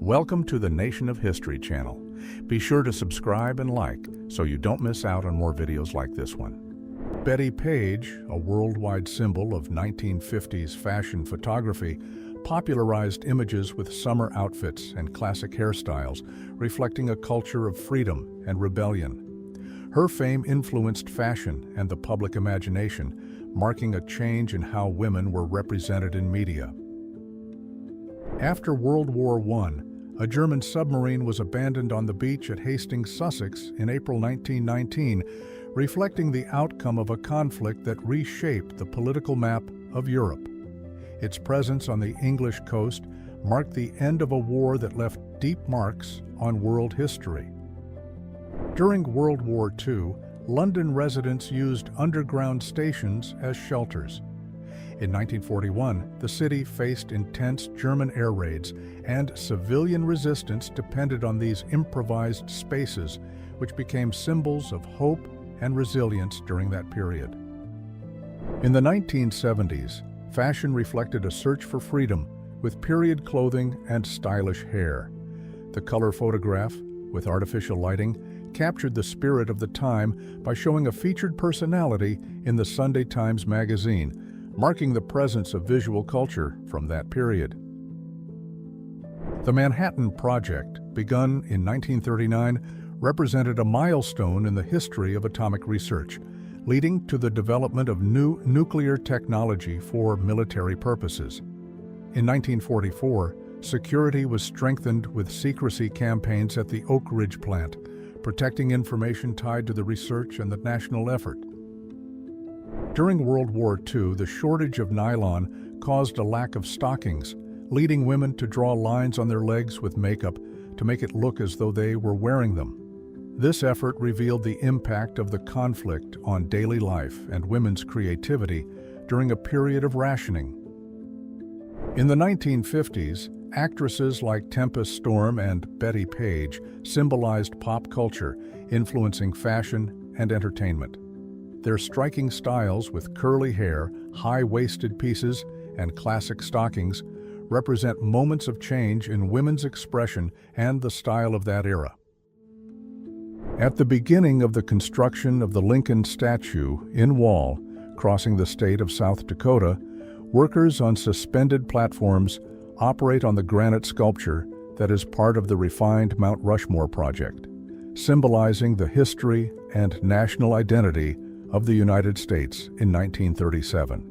Welcome to the Nation of History channel. Be sure to subscribe and like so you don't miss out on more videos like this one. Betty Page, a worldwide symbol of 1950s fashion photography, popularized images with summer outfits and classic hairstyles, reflecting a culture of freedom and rebellion. Her fame influenced fashion and the public imagination, marking a change in how women were represented in media. After World War I, a German submarine was abandoned on the beach at Hastings, Sussex in April 1919, reflecting the outcome of a conflict that reshaped the political map of Europe. Its presence on the English coast marked the end of a war that left deep marks on world history. During World War II, London residents used underground stations as shelters. In 1941, the city faced intense German air raids, and civilian resistance depended on these improvised spaces, which became symbols of hope and resilience during that period. In the 1970s, fashion reflected a search for freedom with period clothing and stylish hair. The color photograph, with artificial lighting, captured the spirit of the time by showing a featured personality in the Sunday Times magazine, marking the presence of visual culture from that period. The Manhattan Project, begun in 1939, represented a milestone in the history of atomic research, leading to the development of new nuclear technology for military purposes. In 1944, security was strengthened with secrecy campaigns at the Oak Ridge plant, protecting information tied to the research and the national effort. During World War II, the shortage of nylon caused a lack of stockings, leading women to draw lines on their legs with makeup to make it look as though they were wearing them. This effort revealed the impact of the conflict on daily life and women's creativity during a period of rationing. In the 1950s, actresses like Tempest Storm and Betty Page symbolized pop culture, influencing fashion and entertainment. Their striking styles with curly hair, high-waisted pieces, and classic stockings represent moments of change in women's expression and the style of that era. At the beginning of the construction of the Lincoln statue in Wall, crossing the state of South Dakota, workers on suspended platforms operate on the granite sculpture that is part of the refined Mount Rushmore project, symbolizing the history and national identity of the United States in 1937.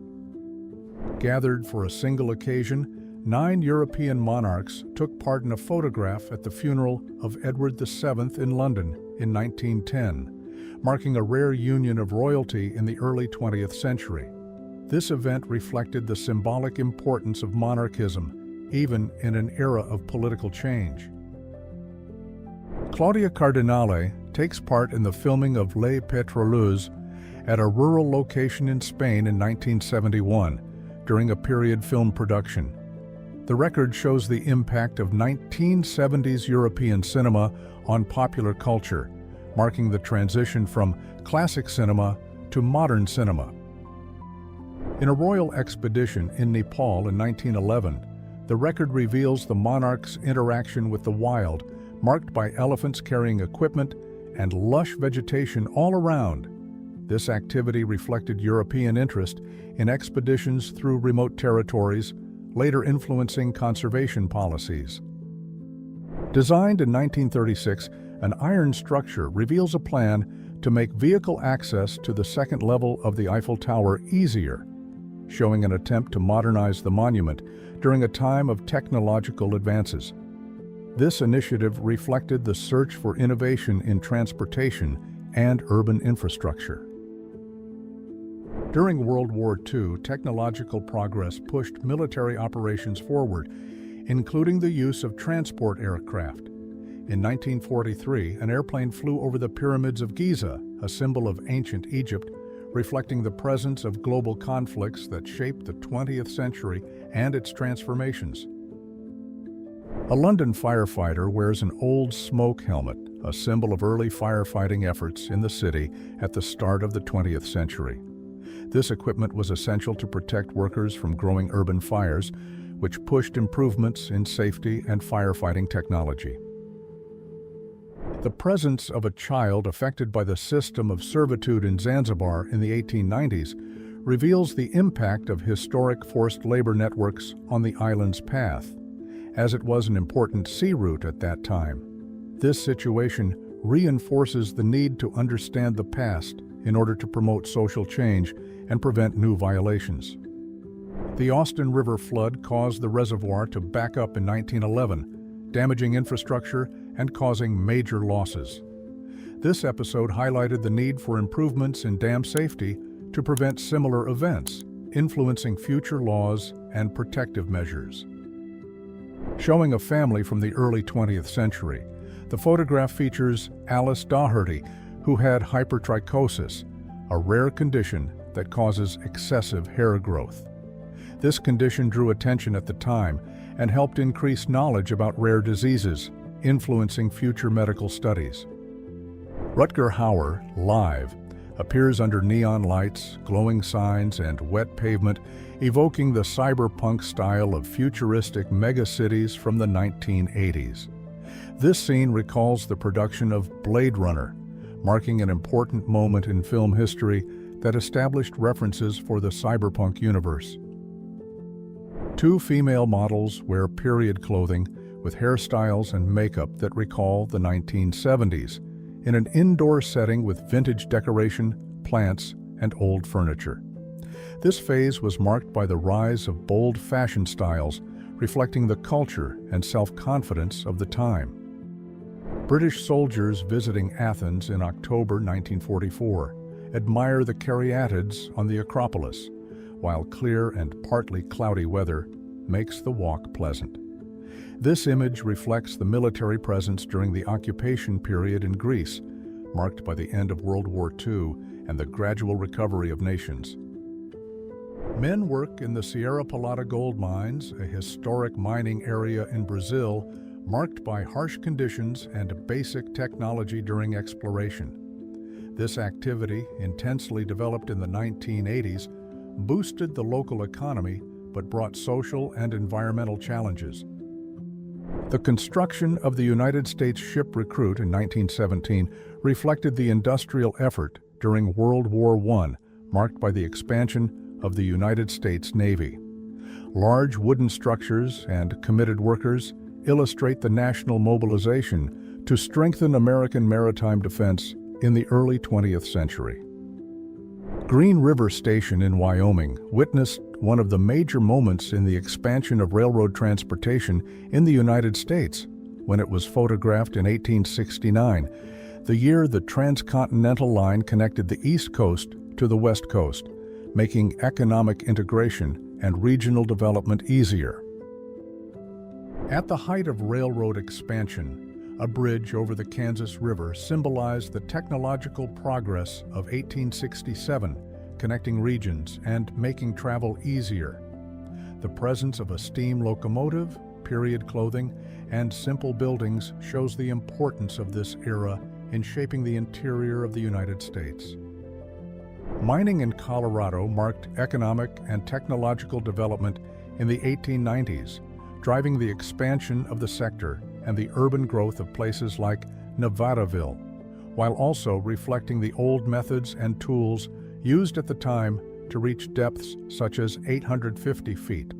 Gathered for a single occasion, 9 European monarchs took part in a photograph at the funeral of Edward VII in London in 1910, marking a rare union of royalty in the early 20th century. This event reflected the symbolic importance of monarchism, even in an era of political change. Claudia Cardinale takes part in the filming of Les Pétroleuses at a rural location in Spain in 1971 during a period film production. The record shows the impact of 1970s European cinema on popular culture, marking the transition from classic cinema to modern cinema. In a royal expedition in Nepal in 1911, the record reveals the monarch's interaction with the wild, marked by elephants carrying equipment and lush vegetation all around. This activity reflected European interest in expeditions through remote territories, later influencing conservation policies. Designed in 1936, an iron structure reveals a plan to make vehicle access to the second level of the Eiffel Tower easier, showing an attempt to modernize the monument during a time of technological advances. This initiative reflected the search for innovation in transportation and urban infrastructure. During World War II, technological progress pushed military operations forward, including the use of transport aircraft. In 1943, an airplane flew over the pyramids of Giza, a symbol of ancient Egypt, reflecting the presence of global conflicts that shaped the 20th century and its transformations. A London firefighter wears an old smoke helmet, a symbol of early firefighting efforts in the city at the start of the 20th century. This equipment was essential to protect workers from growing urban fires, which pushed improvements in safety and firefighting technology. The presence of a child affected by the system of servitude in Zanzibar in the 1890s reveals the impact of historic forced labor networks on the island's path, as it was an important sea route at that time. This situation reinforces the need to understand the past in order to promote social change and prevent new violations. The Austin River flood caused the reservoir to back up in 1911, damaging infrastructure and causing major losses. This episode highlighted the need for improvements in dam safety to prevent similar events, influencing future laws and protective measures. Showing a family from the early 20th century, the photograph features Alice Daugherty, who had hypertrichosis, a rare condition that causes excessive hair growth. This condition drew attention at the time and helped increase knowledge about rare diseases, influencing future medical studies. Rutger Hauer, Live, appears under neon lights, glowing signs, and wet pavement, evoking the cyberpunk style of futuristic megacities from the 1980s. This scene recalls the production of Blade Runner, marking an important moment in film history that established references for the cyberpunk universe. Two female models wear period clothing with hairstyles and makeup that recall the 1970s, in an indoor setting with vintage decoration, plants, and old furniture. This phase was marked by the rise of bold fashion styles, reflecting the culture and self-confidence of the time. British soldiers visiting Athens in October 1944 admire the caryatids on the Acropolis, while clear and partly cloudy weather makes the walk pleasant. This image reflects the military presence during the occupation period in Greece, marked by the end of World War II and the gradual recovery of nations. Men work in the Sierra Pelada gold mines, a historic mining area in Brazil, marked by harsh conditions and basic technology during exploration. This activity, intensely developed in the 1980s, boosted the local economy but brought social and environmental challenges. The construction of the United States ship Recruit in 1917 reflected the industrial effort during World War I, marked by the expansion of the United States Navy. Large wooden structures and committed workers illustrate the national mobilization to strengthen American maritime defense in the early 20th century. Green River Station in Wyoming witnessed one of the major moments in the expansion of railroad transportation in the United States when it was photographed in 1869, the year the transcontinental line connected the East Coast to the West Coast, making economic integration and regional development easier. At the height of railroad expansion, a bridge over the Kansas River symbolized the technological progress of 1867, connecting regions and making travel easier. The presence of a steam locomotive, period clothing, and simple buildings shows the importance of this era in shaping the interior of the United States. Mining in Colorado marked economic and technological development in the 1890s, driving the expansion of the sector and the urban growth of places like Nevadaville, while also reflecting the old methods and tools used at the time to reach depths such as 850 feet.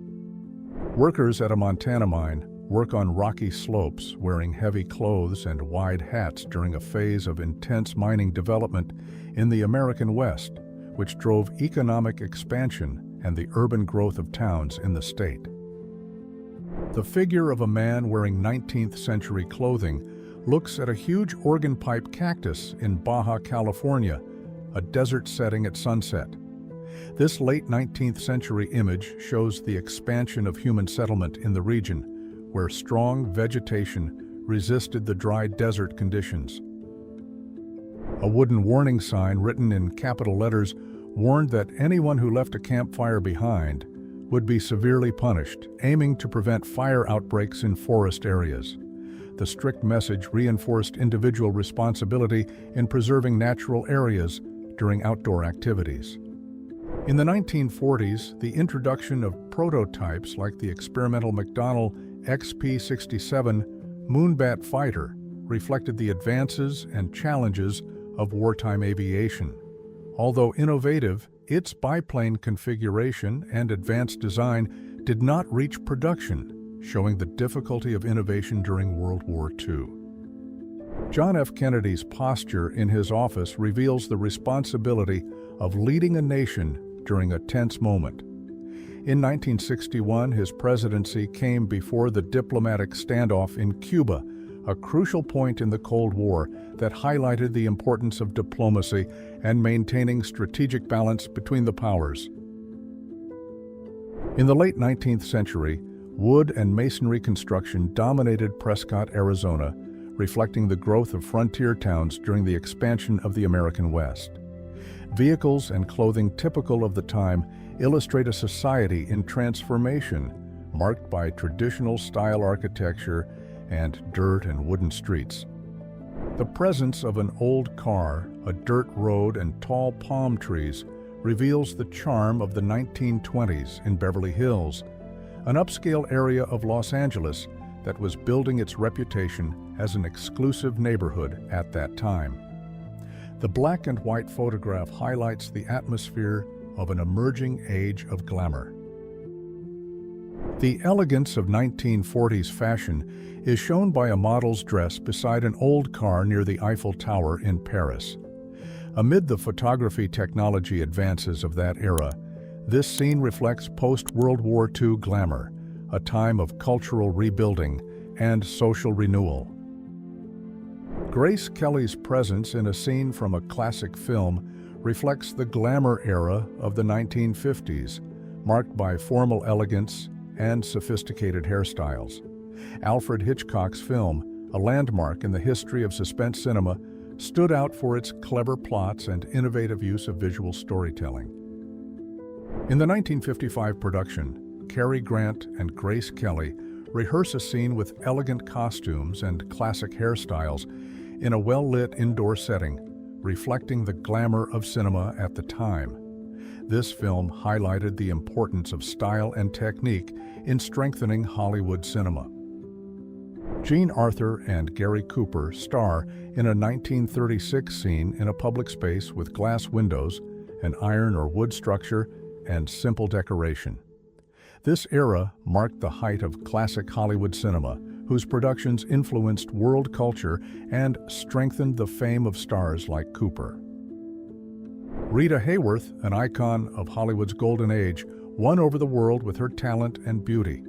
Workers at a Montana mine work on rocky slopes, wearing heavy clothes and wide hats during a phase of intense mining development in the American West, which drove economic expansion and the urban growth of towns in the state. The figure of a man wearing 19th century clothing looks at a huge organ pipe cactus in Baja California, a desert setting at sunset. This late 19th century image shows the expansion of human settlement in the region, where strong vegetation resisted the dry desert conditions. A wooden warning sign written in capital letters warned that anyone who left a campfire behind would be severely punished, aiming to prevent fire outbreaks in forest areas. The strict message reinforced individual responsibility in preserving natural areas during outdoor activities. In the 1940s, the introduction of prototypes like the experimental McDonnell XP-67 Moonbat fighter reflected the advances and challenges of wartime aviation. Although innovative, its biplane configuration and advanced design did not reach production, showing the difficulty of innovation during World War II. John F. Kennedy's posture in his office reveals the responsibility of leading a nation during a tense moment. In 1961, his presidency came before the diplomatic standoff in Cuba, a crucial point in the Cold War that highlighted the importance of diplomacy and maintaining strategic balance between the powers. In the late 19th century, wood and masonry construction dominated Prescott, Arizona, reflecting the growth of frontier towns during the expansion of the American West. Vehicles and clothing typical of the time illustrate a society in transformation, marked by traditional style architecture and dirt and wooden streets. The presence of an old car, a dirt road, and tall palm trees reveals the charm of the 1920s in Beverly Hills, an upscale area of Los Angeles that was building its reputation as an exclusive neighborhood at that time. The black and white photograph highlights the atmosphere of an emerging age of glamour. The elegance of 1940s fashion is shown by a model's dress beside an old car near the Eiffel Tower in Paris. Amid the photography technology advances of that era, this scene reflects post-World War II glamour, a time of cultural rebuilding and social renewal. Grace Kelly's presence in a scene from a classic film reflects the glamour era of the 1950s, marked by formal elegance and sophisticated hairstyles. Alfred Hitchcock's film, a landmark in the history of suspense cinema, stood out for its clever plots and innovative use of visual storytelling. In the 1955 production, Cary Grant and Grace Kelly rehearse a scene with elegant costumes and classic hairstyles in a well-lit indoor setting, reflecting the glamour of cinema at the time. This film highlighted the importance of style and technique in strengthening Hollywood cinema. Jean Arthur and Gary Cooper star in a 1936 scene in a public space with glass windows, an iron or wood structure, and simple decoration. This era marked the height of classic Hollywood cinema, whose productions influenced world culture and strengthened the fame of stars like Cooper. Rita Hayworth, an icon of Hollywood's golden age, won over the world with her talent and beauty.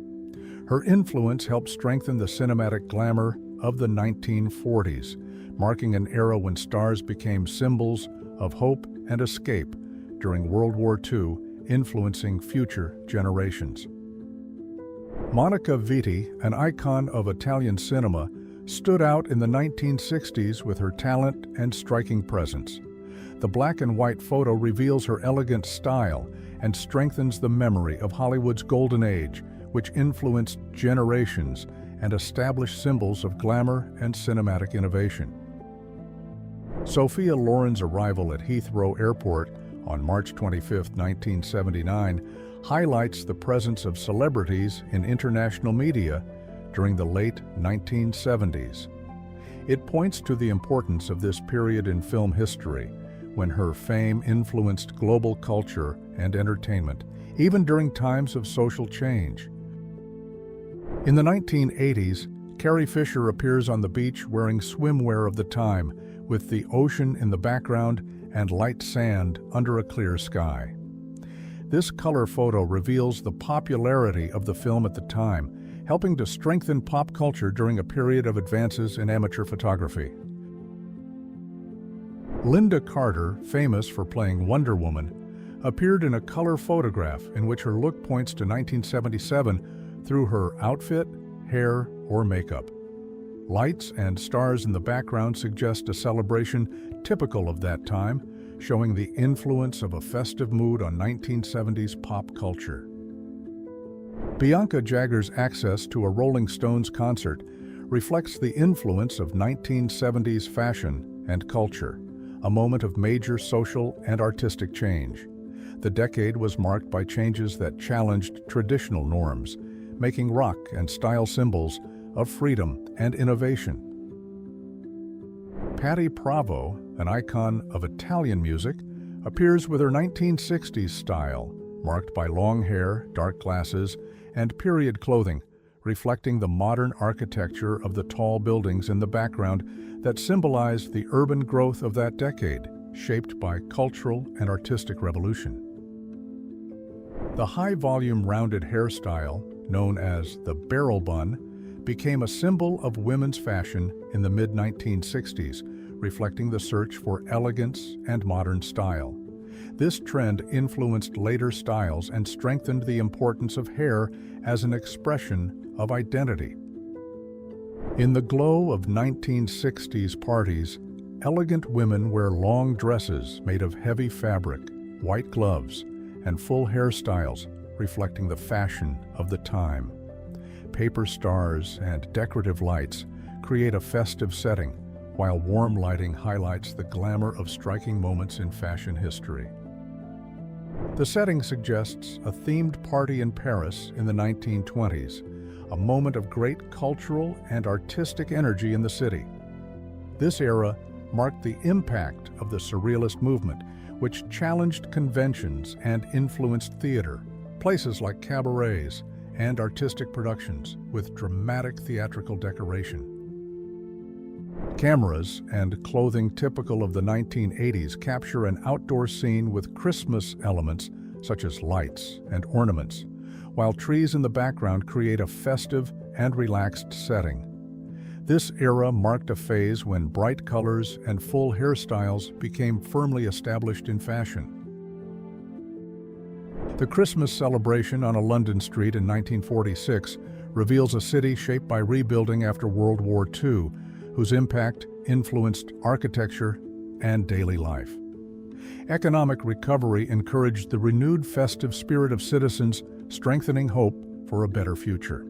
Her influence helped strengthen the cinematic glamour of the 1940s, marking an era when stars became symbols of hope and escape during World War II, influencing future generations. Monica Vitti, an icon of Italian cinema, stood out in the 1960s with her talent and striking presence. The black and white photo reveals her elegant style and strengthens the memory of Hollywood's golden age, which influenced generations and established symbols of glamour and cinematic innovation. Sophia Loren's arrival at Heathrow Airport on March 25, 1979, highlights the presence of celebrities in international media during the late 1970s. It points to the importance of this period in film history, when her fame influenced global culture and entertainment, even during times of social change. In the 1980s, Carrie Fisher appears on the beach wearing swimwear of the time, with the ocean in the background and light sand under a clear sky. This color photo reveals the popularity of the film at the time, helping to strengthen pop culture during a period of advances in amateur photography. Linda Carter, famous for playing Wonder Woman, appeared in a color photograph in which her look points to 1977 through her outfit, hair, or makeup. Lights and stars in the background suggest a celebration typical of that time, showing the influence of a festive mood on 1970s pop culture. Bianca Jagger's access to a Rolling Stones concert reflects the influence of 1970s fashion and culture, a moment of major social and artistic change. The decade was marked by changes that challenged traditional norms, making rock and style symbols of freedom and innovation. Patti Pravo, an icon of Italian music, appears with her 1960s style, marked by long hair, dark glasses, and period clothing, reflecting the modern architecture of the tall buildings in the background that symbolized the urban growth of that decade, shaped by cultural and artistic revolution. The high-volume rounded hairstyle, known as the barrel bun, became a symbol of women's fashion in the mid-1960s, reflecting the search for elegance and modern style. This trend influenced later styles and strengthened the importance of hair as an expression of identity. In the glow of 1960s parties, elegant women wear long dresses made of heavy fabric, white gloves, and full hairstyles, reflecting the fashion of the time. Paper stars and decorative lights create a festive setting, while warm lighting highlights the glamour of striking moments in fashion history. The setting suggests a themed party in Paris in the 1920s, a moment of great cultural and artistic energy in the city. This era marked the impact of the Surrealist movement, which challenged conventions and influenced theater, places like cabarets, and artistic productions with dramatic theatrical decoration. Cameras and clothing typical of the 1980s capture an outdoor scene with Christmas elements such as lights and ornaments, while trees in the background create a festive and relaxed setting. This era marked a phase when bright colors and full hairstyles became firmly established in fashion. The Christmas celebration on a London street in 1946 reveals a city shaped by rebuilding after World War II, whose impact influenced architecture and daily life. Economic recovery encouraged the renewed festive spirit of citizens, strengthening hope for a better future.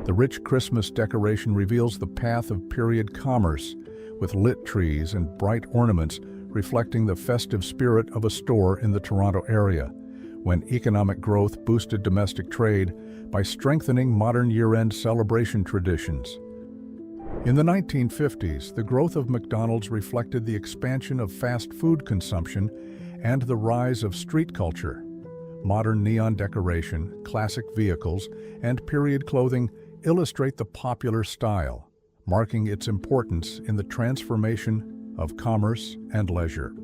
The rich Christmas decoration reveals the path of period commerce, with lit trees and bright ornaments reflecting the festive spirit of a store in the Toronto area, when economic growth boosted domestic trade by strengthening modern year-end celebration traditions. In the 1950s, the growth of McDonald's reflected the expansion of fast food consumption and the rise of street culture. Modern neon decoration, classic vehicles, and period clothing illustrate the popular style, marking its importance in the transformation of commerce and leisure.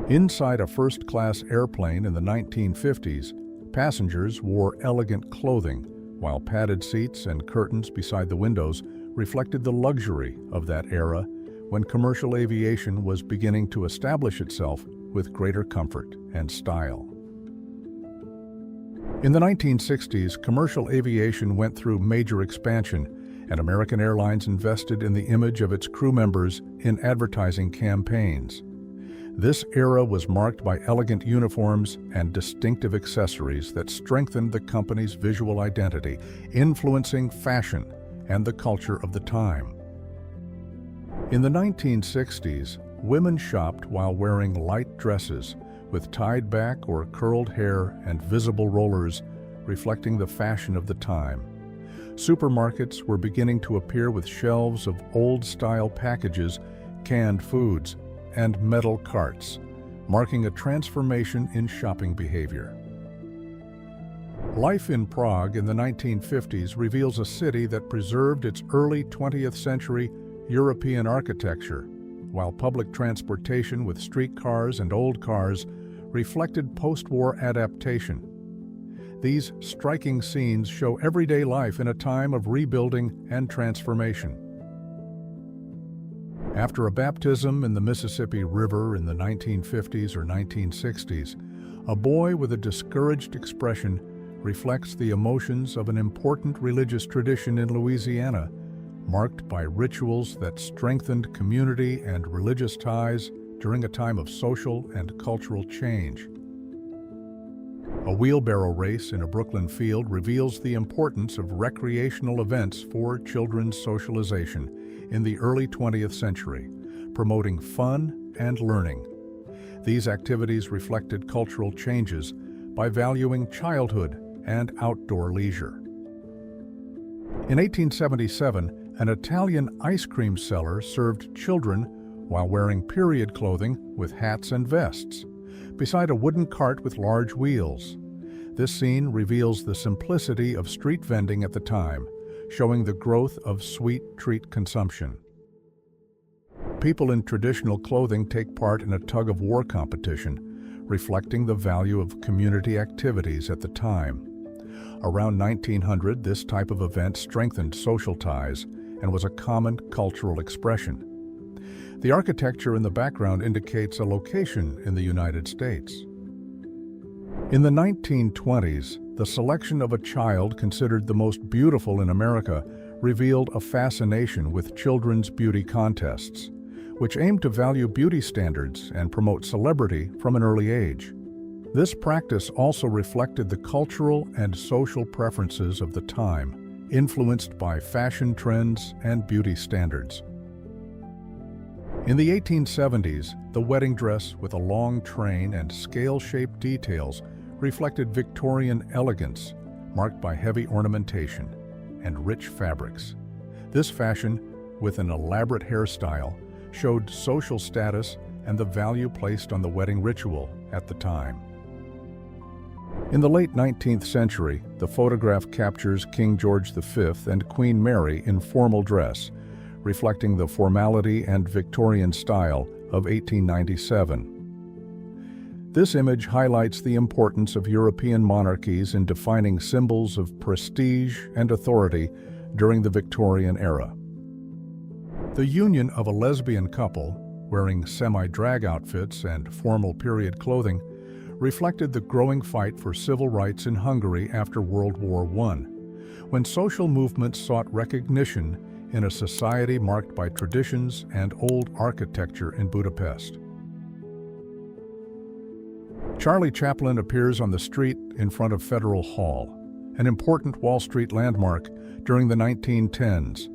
Inside a first-class airplane in the 1950s, passengers wore elegant clothing, while padded seats and curtains beside the windows reflected the luxury of that era when commercial aviation was beginning to establish itself with greater comfort and style. In the 1960s, commercial aviation went through major expansion, and American Airlines invested in the image of its crew members in advertising campaigns. This era was marked by elegant uniforms and distinctive accessories that strengthened the company's visual identity, influencing fashion and the culture of the time. In the 1960s, women shopped while wearing light dresses with tied back or curled hair and visible rollers, reflecting the fashion of the time. Supermarkets were beginning to appear with shelves of old-style packages, canned foods, and metal carts, marking a transformation in shopping behavior. Life in Prague in the 1950s reveals a city that preserved its early 20th century European architecture, while public transportation with streetcars and old cars reflected post-war adaptation. These striking scenes show everyday life in a time of rebuilding and transformation. After a baptism in the Mississippi River in the 1950s or 1960s, a boy with a discouraged expression reflects the emotions of an important religious tradition in Louisiana, marked by rituals that strengthened community and religious ties during a time of social and cultural change. A wheelbarrow race in a Brooklyn field reveals the importance of recreational events for children's socialization in the early 20th century, promoting fun and learning. These activities reflected cultural changes by valuing childhood and outdoor leisure. In 1877, an Italian ice cream seller served children while wearing period clothing with hats and vests, beside a wooden cart with large wheels. This scene reveals the simplicity of street vending at the time, showing the growth of sweet treat consumption. People in traditional clothing take part in a tug-of-war competition, reflecting the value of community activities at the time. Around 1900, this type of event strengthened social ties and was a common cultural expression. The architecture in the background indicates a location in the United States. In the 1920s, the selection of a child considered the most beautiful in America revealed a fascination with children's beauty contests, which aimed to value beauty standards and promote celebrity from an early age. This practice also reflected the cultural and social preferences of the time, influenced by fashion trends and beauty standards. In the 1870s, the wedding dress with a long train and scale-shaped details reflected Victorian elegance, marked by heavy ornamentation and rich fabrics. This fashion, with an elaborate hairstyle, showed social status and the value placed on the wedding ritual at the time. In the late 19th century, the photograph captures King George V and Queen Mary in formal dress, reflecting the formality and Victorian style of 1897. This image highlights the importance of European monarchies in defining symbols of prestige and authority during the Victorian era. The union of a lesbian couple, wearing semi-drag outfits and formal period clothing, reflected the growing fight for civil rights in Hungary after World War I, when social movements sought recognition in a society marked by traditions and old architecture in Budapest. Charlie Chaplin appears on the street in front of Federal Hall, an important Wall Street landmark during the 1910s.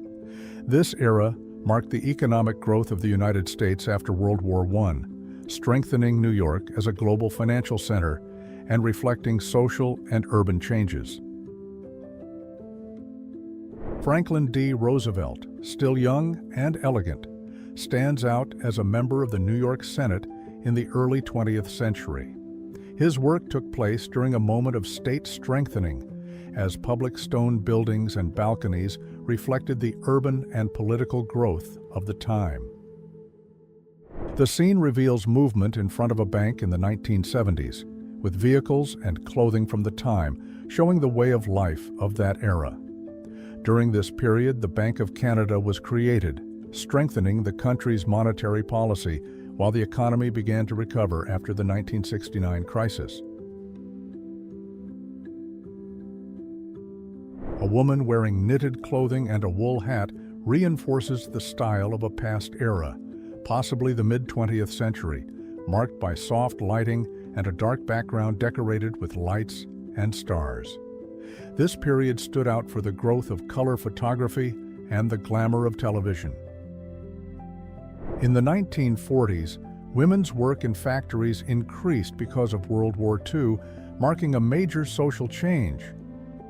This era marked the economic growth of the United States after World War I, strengthening New York as a global financial center and reflecting social and urban changes. Franklin D. Roosevelt, still young and elegant, stands out as a member of the New York Senate in the early 20th century. His work took place during a moment of state strengthening, as public stone buildings and balconies reflected the urban and political growth of the time. The scene reveals movement in front of a bank in the 1970s, with vehicles and clothing from the time showing the way of life of that era. During this period, the Bank of Canada was created, strengthening the country's monetary policy while the economy began to recover after the 1969 crisis. A woman wearing knitted clothing and a wool hat reinforces the style of a past era, possibly the mid-20th century, marked by soft lighting and a dark background decorated with lights and stars. This period stood out for the growth of color photography and the glamour of television. In the 1940s, women's work in factories increased because of World War II, marking a major social change.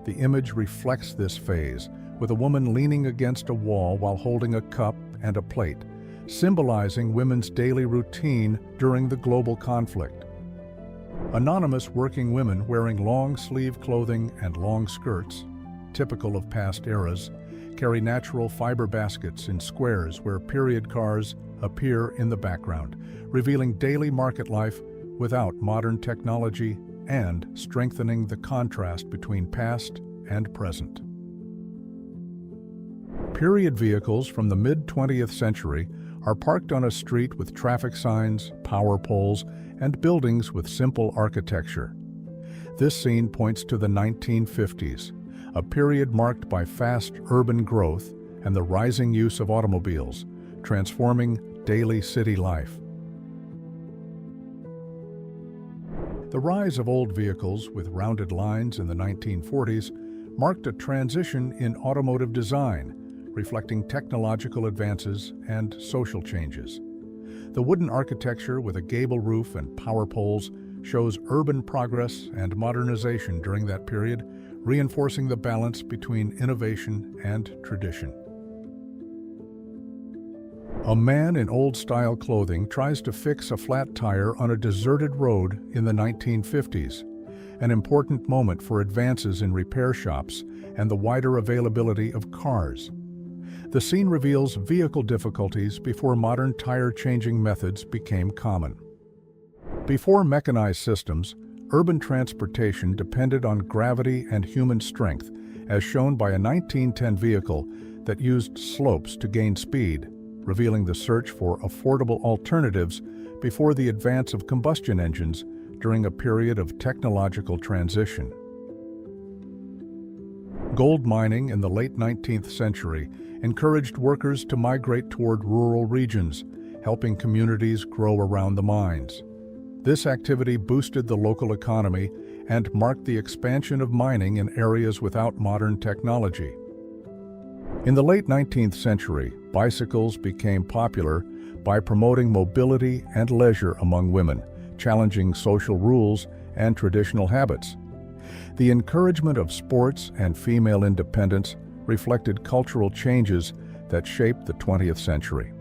The image reflects this phase, with a woman leaning against a wall while holding a cup and a plate, symbolizing women's daily routine during the global conflict. Anonymous working women wearing long-sleeve clothing and long skirts, typical of past eras, carry natural fiber baskets in squares where period cars appear in the background, revealing daily market life without modern technology and strengthening the contrast between past and present. Period vehicles from the mid-20th century are parked on a street with traffic signs, power poles, and buildings with simple architecture. This scene points to the 1950s, a period marked by fast urban growth and the rising use of automobiles, transforming daily city life. The rise of old vehicles with rounded lines in the 1940s marked a transition in automotive design, reflecting technological advances and social changes. The wooden architecture with a gable roof and power poles shows urban progress and modernization during that period, reinforcing the balance between innovation and tradition. A man in old-style clothing tries to fix a flat tire on a deserted road in the 1950s, an important moment for advances in repair shops and the wider availability of cars. The scene reveals vehicle difficulties before modern tire-changing methods became common. Before mechanized systems, urban transportation depended on gravity and human strength, as shown by a 1910 vehicle that used slopes to gain speed, revealing the search for affordable alternatives before the advance of combustion engines during a period of technological transition. Gold mining in the late 19th century encouraged workers to migrate toward rural regions, helping communities grow around the mines. This activity boosted the local economy and marked the expansion of mining in areas without modern technology. In the late 19th century, bicycles became popular by promoting mobility and leisure among women, challenging social rules and traditional habits. The encouragement of sports and female independence reflected cultural changes that shaped the 20th century.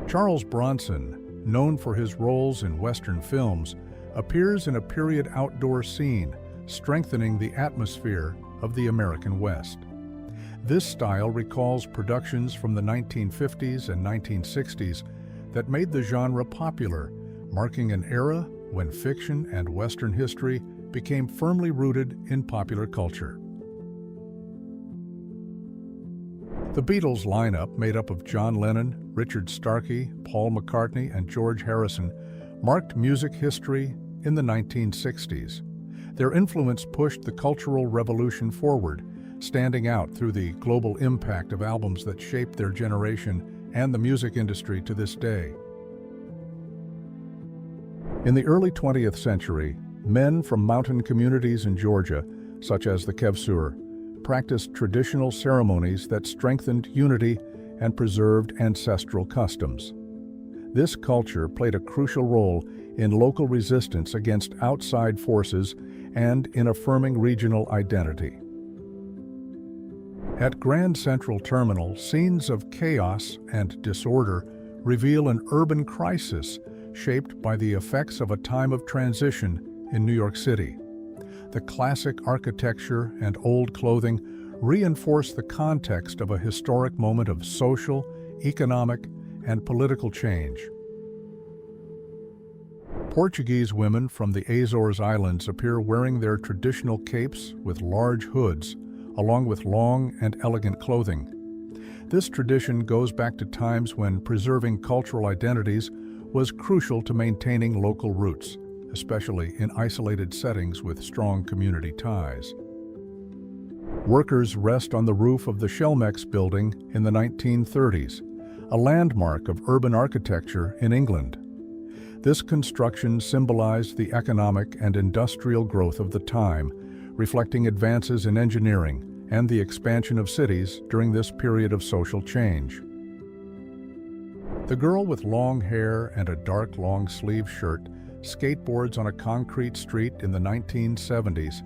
Charles Bronson, known for his roles in Western films, appears in a period outdoor scene, strengthening the atmosphere of the American West. This style recalls productions from the 1950s and 1960s that made the genre popular, marking an era when fiction and Western history became firmly rooted in popular culture. The Beatles lineup, made up of John Lennon, Richard Starkey, Paul McCartney, and George Harrison, marked music history in the 1960s. Their influence pushed the cultural revolution forward, standing out through the global impact of albums that shaped their generation and the music industry to this day. In the early 20th century, men from mountain communities in Georgia, such as the Kevsur, practiced traditional ceremonies that strengthened unity and preserved ancestral customs. This culture played a crucial role in local resistance against outside forces and in affirming regional identity. At Grand Central Terminal, scenes of chaos and disorder reveal an urban crisis shaped by the effects of a time of transition in New York City. The classic architecture and old clothing reinforce the context of a historic moment of social, economic, and political change. Portuguese women from the Azores Islands appear wearing their traditional capes with large hoods, along with long and elegant clothing. This tradition goes back to times when preserving cultural identities was crucial to maintaining local roots, especially in isolated settings with strong community ties. Workers rest on the roof of the Shellmex building in the 1930s, a landmark of urban architecture in England. This construction symbolized the economic and industrial growth of the time, reflecting advances in engineering and the expansion of cities during this period of social change. The girl with long hair and a dark long-sleeve shirt skateboards on a concrete street in the 1970s,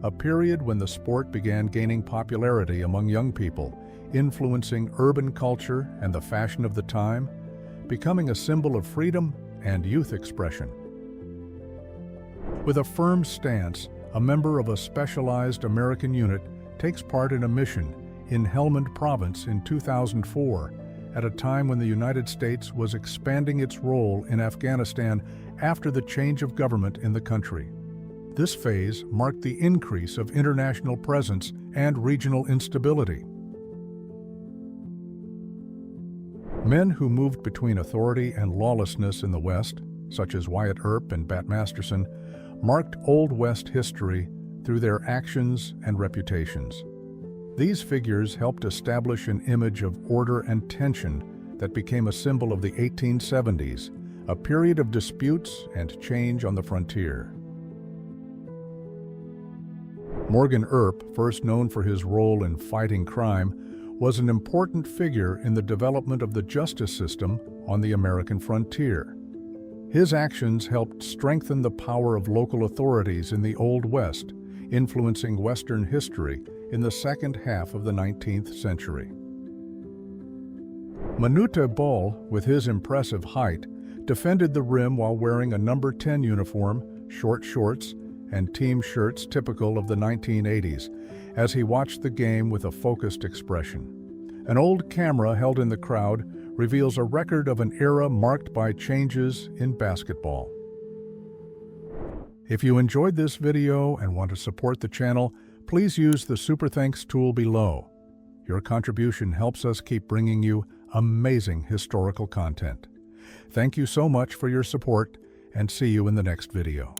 a period when the sport began gaining popularity among young people, influencing urban culture and the fashion of the time, becoming a symbol of freedom and youth expression. With a firm stance, a member of a specialized American unit takes part in a mission in Helmand Province in 2004, at a time when the United States was expanding its role in Afghanistan after the change of government in the country. This phase marked the increase of international presence and regional instability. Men who moved between authority and lawlessness in the West, such as Wyatt Earp and Bat Masterson, marked Old West history through their actions and reputations. These figures helped establish an image of order and tension that became a symbol of the 1870s, a period of disputes and change on the frontier. Morgan Earp, first known for his role in fighting crime, was an important figure in the development of the justice system on the American frontier. His actions helped strengthen the power of local authorities in the Old West, influencing Western history in the second half of the 19th century. Manute Bol, with his impressive height, defended the rim while wearing a number 10 uniform, short shorts, and team shirts typical of the 1980s, as he watched the game with a focused expression. An old camera held in the crowd reveals a record of an era marked by changes in basketball. If you enjoyed this video and want to support the channel, please use the Super Thanks tool below. Your contribution helps us keep bringing you amazing historical content. Thank you so much for your support, and see you in the next video.